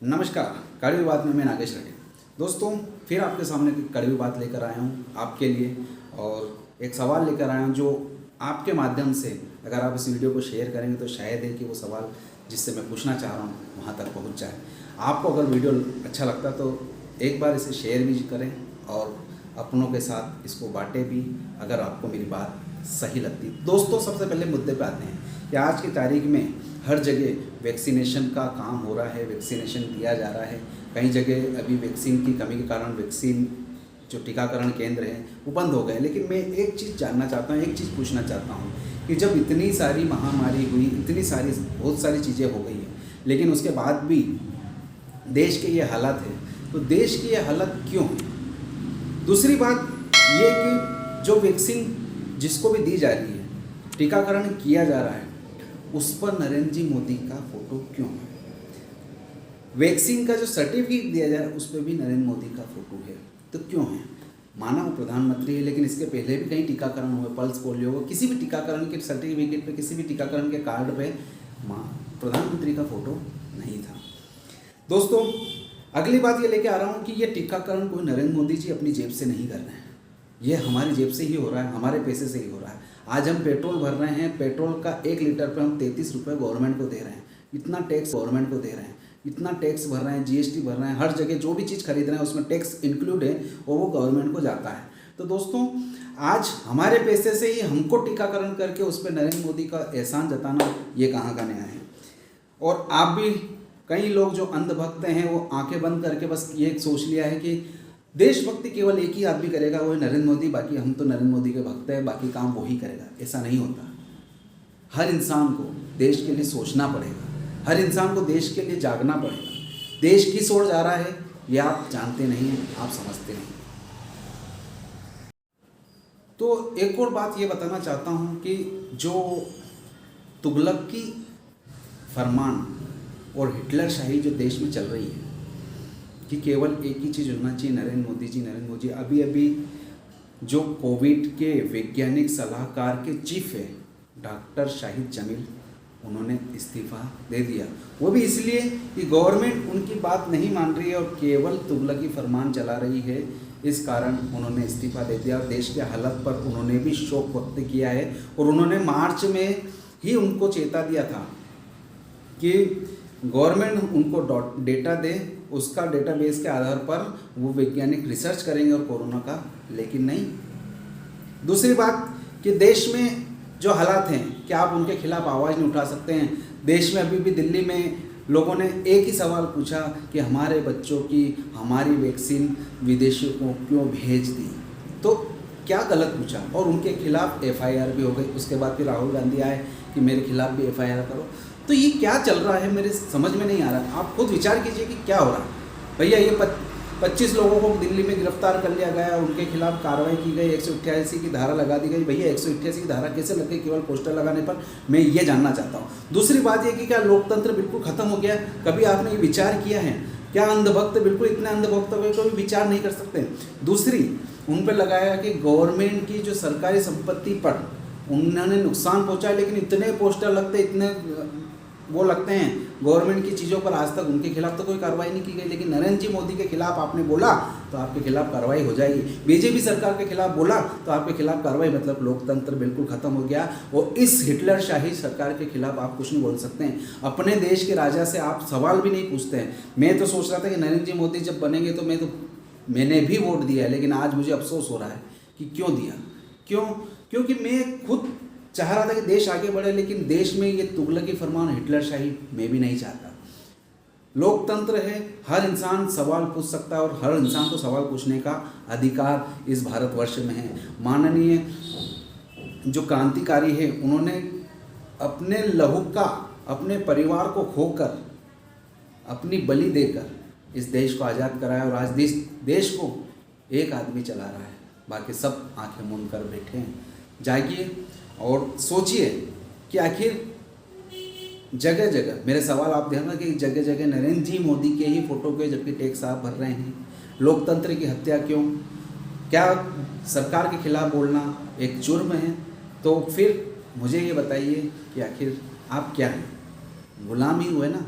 नमस्कार। कड़वी बात में मैं नागेश रेड्डी। दोस्तों, फिर आपके सामने कड़वी बात लेकर आया हूँ आपके लिए, और एक सवाल लेकर आया हूँ जो आपके माध्यम से अगर आप इस वीडियो को शेयर करेंगे तो शायद है कि वो सवाल जिससे मैं पूछना चाह रहा हूँ वहाँ तक पहुँच जाए। आपको अगर वीडियो अच्छा लगता है तो एक बार इसे शेयर भी करें और अपनों के साथ इसको बांटें भी अगर आपको मेरी बात सही लगती। दोस्तों, सबसे पहले मुद्दे पे आते हैं कि आज की तारीख में हर जगह वैक्सीनेशन का काम हो रहा है, वैक्सीनेशन दिया जा रहा है। कई जगह अभी वैक्सीन की कमी के कारण वैक्सीन जो टीकाकरण केंद्र हैं वो बंद हो गए। लेकिन मैं एक चीज़ जानना चाहता हूँ, एक चीज़ पूछना चाहता हूँ कि जब इतनी सारी महामारी हुई, इतनी सारी बहुत सारी चीज़ें हो गई हैं, लेकिन उसके बाद भी देश के ये हालात है, तो देश की ये हालत क्यों है? दूसरी बात ये कि जो वैक्सीन जिसको भी दी जा रही है, टीकाकरण किया जा रहा है, उस पर नरेंद्र जी मोदी का फोटो क्यों है? वैक्सीन का जो सर्टिफिकेट दिया जा रहा है उस पर भी नरेंद्र मोदी का फोटो है, तो क्यों है? माना वो प्रधानमंत्री है, लेकिन इसके पहले भी कई टीकाकरण हुए, पल्स पोलियो हो, किसी भी टीकाकरण के सर्टिफिकेट पे, किसी भी टीकाकरण के कार्ड पे प्रधानमंत्री का फोटो नहीं था। दोस्तों, अगली बात ये लेके आ रहा हूँ कि ये टीकाकरण कोई नरेंद्र मोदी जी अपनी जेब से नहीं कर रहे हैं, ये हमारी जेब से ही हो रहा है, हमारे पैसे से ही हो रहा है। आज हम पेट्रोल भर रहे हैं, पेट्रोल का 1 लीटर पर हम 33 रुपये गवर्नमेंट को दे रहे हैं, इतना टैक्स गवर्नमेंट को दे रहे हैं, इतना टैक्स भर रहे हैं, जीएसटी भर रहे हैं, हर जगह जो भी चीज़ खरीद रहे हैं उसमें टैक्स इंक्लूड है और वो गवर्नमेंट को जाता है। तो दोस्तों, आज हमारे पैसे से ही हमको टीकाकरण करके उस पर नरेंद्र मोदी का एहसान जताना, ये कहाँ का न्याय है? और आप भी, कई लोग जो अंधभक्त हैं वो आंखें बंद करके बस ये सोच लिया है कि देशभक्ति केवल एक ही आदमी करेगा, वो है नरेंद्र मोदी, बाकी हम तो नरेंद्र मोदी के भक्त हैं, बाकी काम वो ही करेगा। ऐसा नहीं होता। हर इंसान को देश के लिए सोचना पड़ेगा, हर इंसान को देश के लिए जागना पड़ेगा। देश किस ओर जा रहा है ये आप जानते नहीं हैं, आप समझते नहीं। तो एक और बात ये बताना चाहता हूँ कि जो तुगलक की फरमान और हिटलरशाही जो देश में चल रही है कि केवल एक ही चीज़ होना चाहिए, नरेंद्र मोदी जी, नरेंद्र मोदी। अभी जो कोविड के वैज्ञानिक सलाहकार के चीफ है डॉक्टर शाहिद जमील, उन्होंने इस्तीफा दे दिया। वो भी इसलिए कि गवर्नमेंट उनकी बात नहीं मान रही है और केवल तुगलकी फरमान चला रही है, इस कारण उन्होंने इस्तीफा दे दिया। और देश के हालत पर उन्होंने भी शोक व्यक्त किया है और उन्होंने मार्च में ही उनको चेता दिया था कि गवर्नमेंट उनको डेटा दे, उसका डेटाबेस के आधार पर वो वैज्ञानिक रिसर्च करेंगे और कोरोना का, लेकिन नहीं। दूसरी बात कि देश में जो हालात हैं, क्या आप उनके खिलाफ आवाज़ नहीं उठा सकते हैं? देश में अभी भी दिल्ली में लोगों ने एक ही सवाल पूछा कि हमारे बच्चों की हमारी वैक्सीन विदेशियों को क्यों भेज दी? तो क्या गलत पूछा? और उनके खिलाफ FIR भी हो गई। उसके बाद फिर राहुल गांधी आए कि मेरे खिलाफ भी FIR करो। तो ये क्या चल रहा है, मेरे समझ में नहीं आ रहा। आप खुद विचार कीजिए कि क्या हो रहा है। भैया, ये 25 लोगों को दिल्ली में गिरफ्तार कर लिया गया, उनके खिलाफ कार्रवाई की गई, 188 की धारा लगा दी गई। भैया, 188 की धारा कैसे लग गई केवल पोस्टर लगाने पर? मैं ये जानना चाहता हूँ। दूसरी बात ये कि क्या लोकतंत्र बिल्कुल ख़त्म हो गया? कभी आपने ये विचार किया है? क्या अंधभक्त बिल्कुल इतने अंधभक्त हो गए तो भी विचार नहीं कर सकते? दूसरी, उन पर लगाया कि गवर्नमेंट की जो सरकारी संपत्ति पर उन्होंने नुकसान पहुँचाया, लेकिन इतने पोस्टर लगते, इतने वो लगते हैं गवर्नमेंट की चीज़ों पर, आज तक उनके खिलाफ तो कोई कार्रवाई नहीं की गई। लेकिन नरेंद्र जी मोदी के खिलाफ आपने बोला तो आपके खिलाफ कार्रवाई हो जाएगी। बीजेपी सरकार के खिलाफ बोला तो आपके खिलाफ कार्रवाई। मतलब लोकतंत्र बिल्कुल खत्म हो गया। और इस हिटलरशाही सरकार के खिलाफ आप कुछ नहीं बोल सकते हैं। अपने देश के राजा से आप सवाल भी नहीं पूछते हैं। मैं तो सोच रहा था कि नरेंद्र जी मोदी जब बनेंगे तो मैंने भी वोट दिया है, लेकिन आज मुझे अफसोस हो रहा है कि क्यों दिया। क्योंकि मैं खुद चाह रहा था कि देश आगे बढ़े, लेकिन देश में ये तुगलकी फरमान, हिटलरशाही मैं भी नहीं चाहता। लोकतंत्र है, हर इंसान सवाल पूछ सकता है और हर इंसान को सवाल पूछने का अधिकार इस भारतवर्ष में है। माननीय जो क्रांतिकारी है, उन्होंने अपने लहू का, अपने परिवार को खोकर, अपनी बलि देकर इस देश को आज़ाद कराया और आज देश को एक आदमी चला रहा है, बाकी सब आंखें मूंद कर बैठे हैं। जागिए और सोचिए कि आखिर जगह जगह, मेरे सवाल आप ध्यान रखिए, जगह जगह नरेंद्र जी मोदी के ही फोटो के जबकि टैक्स आप भर रहे हैं। लोकतंत्र की हत्या क्यों? क्या सरकार के खिलाफ बोलना एक जुर्म है? तो फिर मुझे ये बताइए कि आखिर आप क्या हैं? गुलाम ही हुए ना।